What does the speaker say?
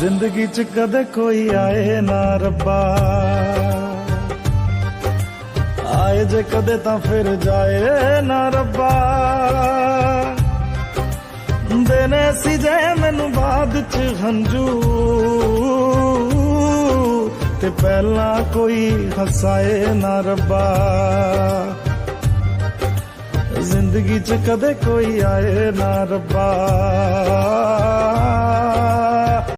जिंदगी च कदे कोई आए ना रब्बा, आए जे कदे तां फिर जाए ना रब्बा। देने सी जे मैनू बाद च हंजू, ते पहला कोई हसाए ना रब्बा। जिंदगी च कदे कोई आए ना रब्बा।